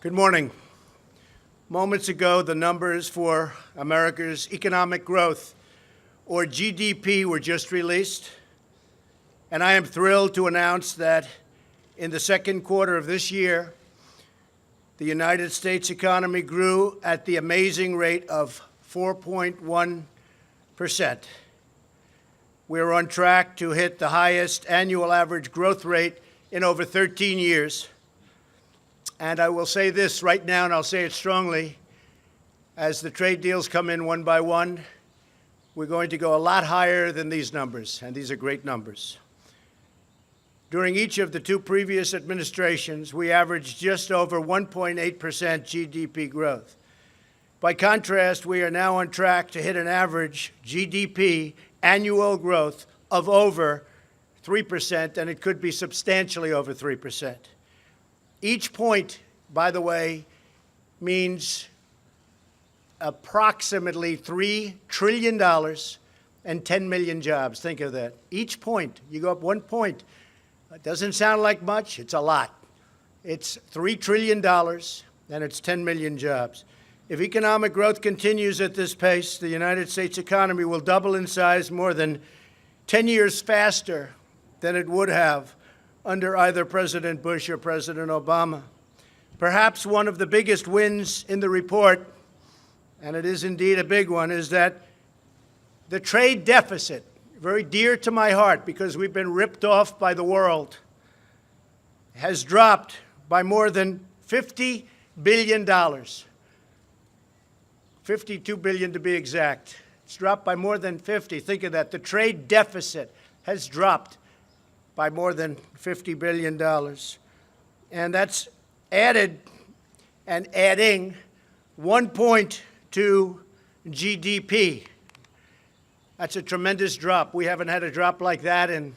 Good morning. Moments ago, the numbers for America's economic growth, or GDP, were just released. And I am thrilled to announce that in the second quarter of this year, the United States economy grew at the amazing rate of 4.1%. We're on track to hit the highest annual average growth rate in over 13 years. And I will say this right now, and I'll say it strongly, as the trade deals come in one by one, we're going to go a lot higher than these numbers, and these are great numbers. During each of the two previous administrations, we averaged just over 1.8% GDP growth. By contrast, we are now on track to hit an average GDP annual growth of over 3%, and it could be substantially over 3%. Each point, by the way, means approximately $3 trillion and 10 million jobs. Think of that. Each point, you go up 1 point. It doesn't sound like much. It's a lot. It's $3 trillion and it's 10 million jobs. If economic growth continues at this pace, the United States economy will double in size more than 10 years faster than it would have under either President Bush or President Obama. Perhaps one of the biggest wins in the report, and it is indeed a big one, is that the trade deficit, very dear to my heart because we've been ripped off by the world, has dropped by more than $50 billion. $52 billion to be exact. It's dropped by more than 50. Think of that. The trade deficit has dropped by more than $50 billion. And that's added and adding 1 point to GDP. That's a tremendous drop. We haven't had a drop like that in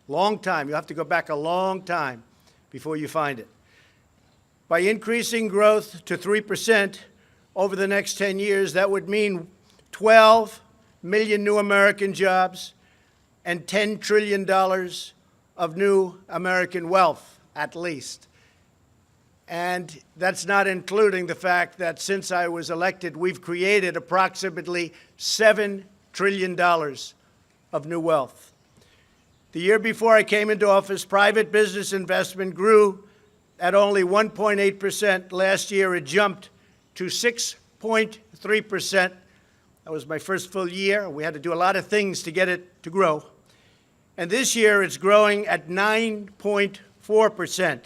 a long time. You have to go back a long time before you find it. By increasing growth to 3% over the next 10 years, that would mean 12 million new American jobs and $10 trillion of new American wealth, at least. And that's not including the fact that since I was elected, we've created approximately $7 trillion of new wealth. The year before I came into office, private business investment grew at only 1.8%. Last year, it jumped to 6.3%. That was my first full year. We had to do a lot of things to get it to grow. And this year, it's growing at 9.4%.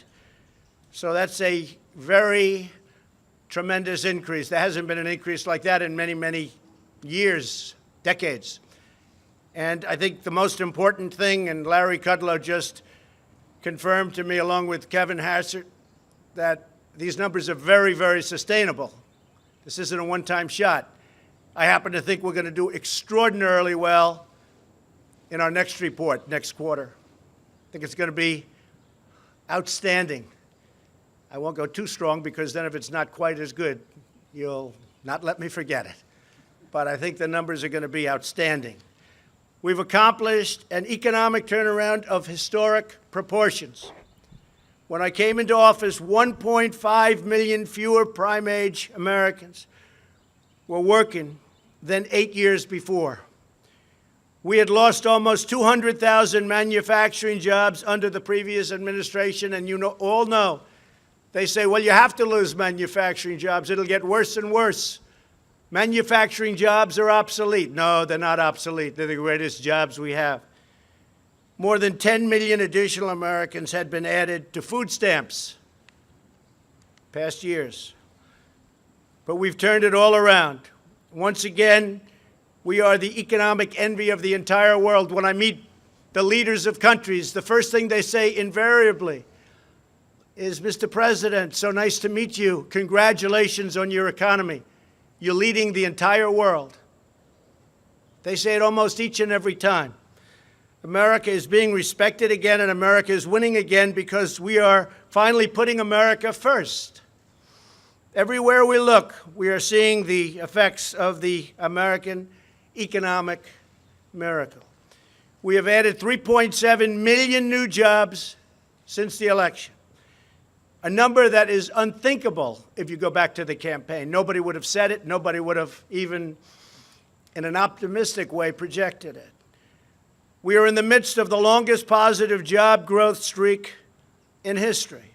So that's a very tremendous increase. There hasn't been an increase like that in many, many years, decades. And I think the most important thing, and Larry Kudlow just confirmed to me along with Kevin Hassert, that these numbers are very, very sustainable. This isn't a one-time shot. I happen to think we're going to do extraordinarily well in our next report, next quarter. I think it's going to be outstanding. I won't go too strong because then if it's not quite as good, you'll not let me forget it. But I think the numbers are going to be outstanding. We've accomplished an economic turnaround of historic proportions. When I came into office, 1.5 million fewer prime-age Americans were working than 8 years before. We had lost almost 200,000 manufacturing jobs under the previous administration, and you all know, they say, well, you have to lose manufacturing jobs. It'll get worse and worse. Manufacturing jobs are obsolete. No, they're not obsolete. They're the greatest jobs we have. More than 10 million additional Americans had been added to food stamps past years. But we've turned it all around. Once again, we are the economic envy of the entire world. When I meet the leaders of countries, the first thing they say invariably is, Mr. President, so nice to meet you. Congratulations on your economy. You're leading the entire world. They say it almost each and every time. America is being respected again, and America is winning again because we are finally putting America first. Everywhere we look, we are seeing the effects of the American economic miracle. We have added 3.7 million new jobs since the election. a number that is unthinkable if you go back to the campaign. Nobody would have said it. Nobody would have even, in an optimistic way, projected it. We are in the midst of the longest positive job growth streak in history.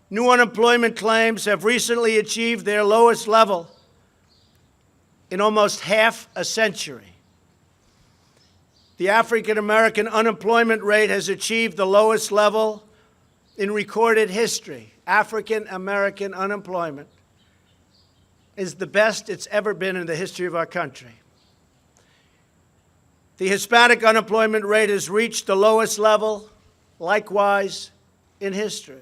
New unemployment claims have recently achieved their lowest level in almost half a century. The African American unemployment rate has achieved the lowest level in recorded history. African American unemployment is the best it's ever been in the history of our country. The Hispanic unemployment rate has reached the lowest level, likewise, in history.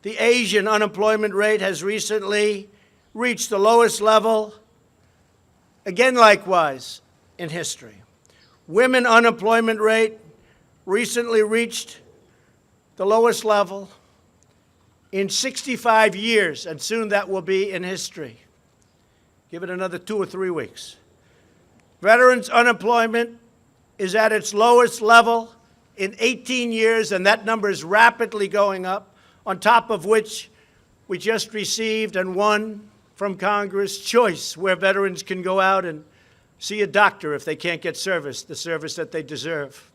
The Asian unemployment rate has recently reached the lowest level, again, likewise, in history. Women unemployment rate recently reached the lowest level in 65 years, and soon that will be in history. Give it another 2 or 3 weeks. Veterans unemployment is at its lowest level in 18 years, and that number is rapidly going up, on top of which we just received and won from Congress choice, where veterans can go out and see a doctor if they can't get service, the service that they deserve.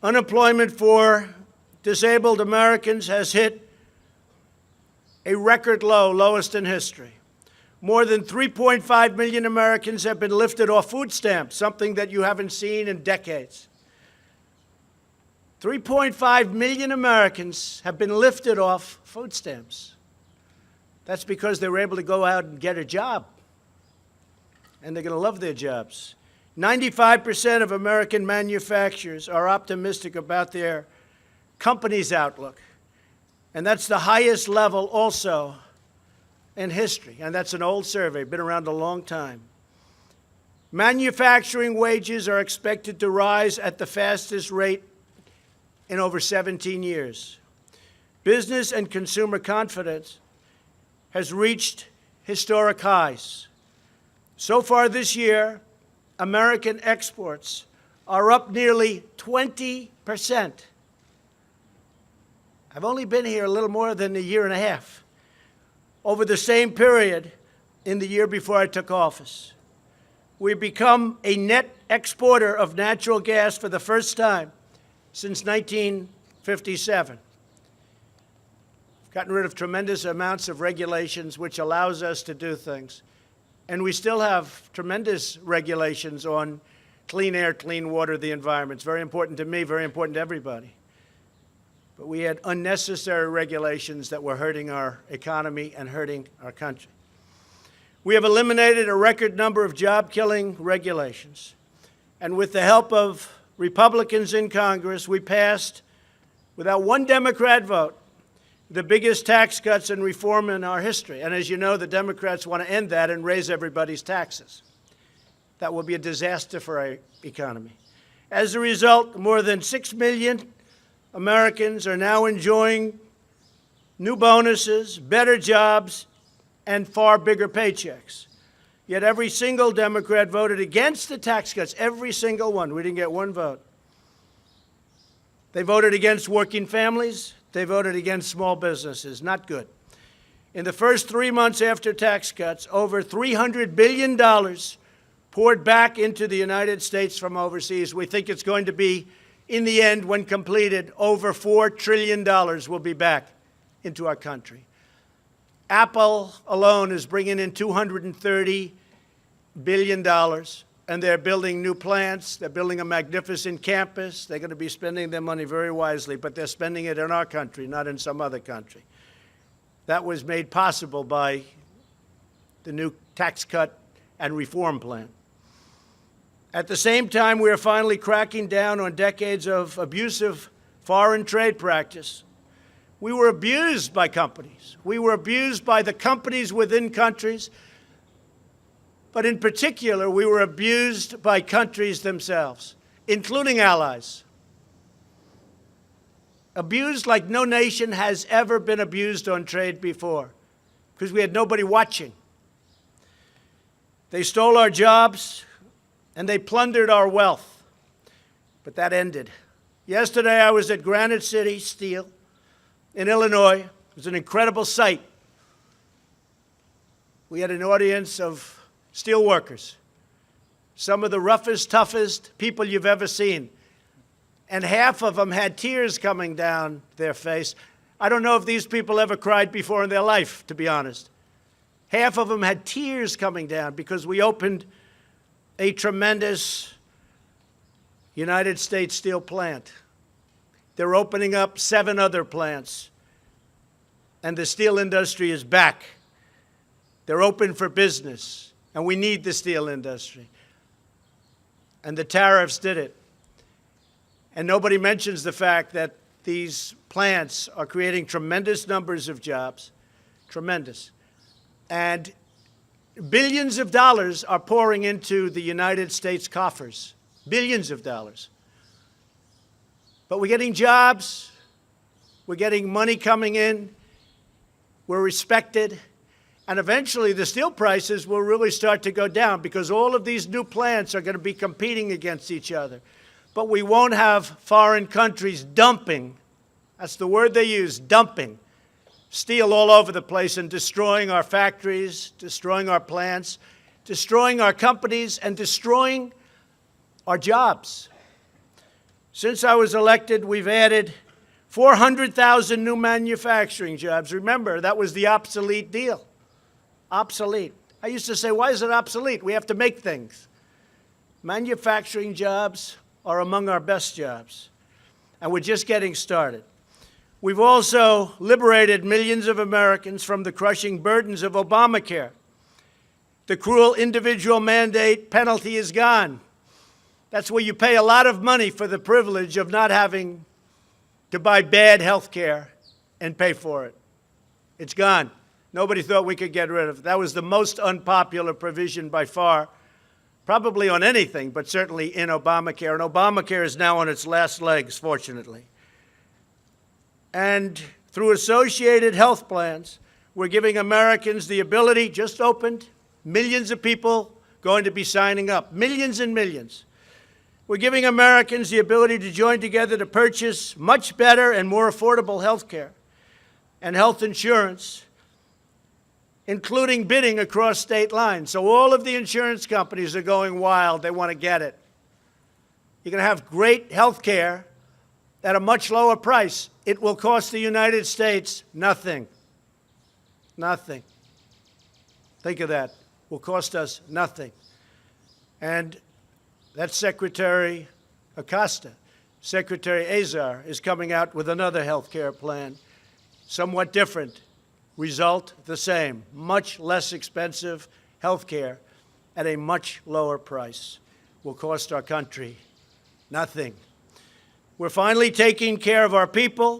Unemployment for disabled Americans has hit a record low, lowest in history. More than 3.5 million Americans have been lifted off food stamps, something that you haven't seen in decades. 3.5 million Americans have been lifted off food stamps. That's because they were able to go out and get a job, and they're going to love their jobs. 95% of American manufacturers are optimistic about their company's outlook, and that's the highest level also in history, and that's an old survey, been around a long time. Manufacturing wages are expected to rise at the fastest rate in over 17 years. Business and consumer confidence has reached historic highs. So far this year, American exports are up nearly 20%. I've only been here a little more than a year and a half. Over the same period in the year before I took office, we've become a net exporter of natural gas for the first time since 1957. We've gotten rid of tremendous amounts of regulations, which allows us to do things. And we still have tremendous regulations on clean air, clean water, the environment. It's very important to me, very important to everybody. But we had unnecessary regulations that were hurting our economy and hurting our country. We have eliminated a record number of job-killing regulations. And with the help of Republicans in Congress, we passed, without one Democrat vote, the biggest tax cuts and reform in our history. And as you know, the Democrats want to end that and raise everybody's taxes. That will be a disaster for our economy. As a result, more than 6 million Americans are now enjoying new bonuses, better jobs, and far bigger paychecks. Yet every single Democrat voted against the tax cuts, every single one. We didn't get one vote. They voted against working families. They voted against small businesses. Not good. In the first 3 months after tax cuts, over $300 billion poured back into the United States from overseas. We think it's going to be, in the end, when completed, over $4 trillion will be back into our country. Apple alone is bringing in $230 billion, and they're building new plants. They're building a magnificent campus. They're going to be spending their money very wisely, but they're spending it in our country, not in some other country. That was made possible by the new tax cut and reform plan. At the same time, we are finally cracking down on decades of abusive foreign trade practice. We were abused by companies. We were abused by the companies within countries. But in particular, we were abused by countries themselves, including allies. Abused like no nation has ever been abused on trade before, because we had nobody watching. They stole our jobs, and they plundered our wealth. But that ended. Yesterday, I was at Granite City Steel in Illinois. It was an incredible sight. We had an audience of steelworkers, some of the roughest, toughest people you've ever seen. And half of them had tears coming down their face. I don't know if these people ever cried before in their life, to be honest. Half of them had tears coming down because we opened a tremendous United States steel plant. They're opening up 7 other plants, and the steel industry is back. They're open for business, and we need the steel industry. And the tariffs did it. And nobody mentions the fact that these plants are creating tremendous numbers of jobs, tremendous. And billions of dollars are pouring into the United States coffers, billions of dollars. But we're getting jobs, we're getting money coming in, we're respected, and eventually the steel prices will really start to go down because all of these new plants are going to be competing against each other. But we won't have foreign countries dumping, that's the word they use, dumping, steel all over the place and destroying our factories, destroying our plants, destroying our companies, and destroying our jobs. Since I was elected, we've added 400,000 new manufacturing jobs. Remember, that was the obsolete deal. Obsolete. I used to say, why is it obsolete? We have to make things. Manufacturing jobs are among our best jobs, and we're just getting started. We've also liberated millions of Americans from the crushing burdens of Obamacare. The cruel individual mandate penalty is gone. That's where you pay a lot of money for the privilege of not having to buy bad health care and pay for it. It's gone. Nobody thought we could get rid of it. That was the most unpopular provision by far, probably on anything, but certainly in Obamacare. And Obamacare is now on its last legs, fortunately. And through associated health plans, we're giving Americans the ability, just opened, millions of people going to be signing up, millions and millions. We're giving Americans the ability to join together to purchase much better and more affordable health care and health insurance, including bidding across state lines. So all of the insurance companies are going wild. They want to get it. You're going to have great health care at a much lower price. It will cost the United States nothing. Nothing. Think of that. It will cost us nothing. And that's Secretary Acosta. Secretary Azar is coming out with another health care plan, somewhat different. Result the same, much less expensive health care at a much lower price. Will cost our country nothing. We're finally taking care of our people.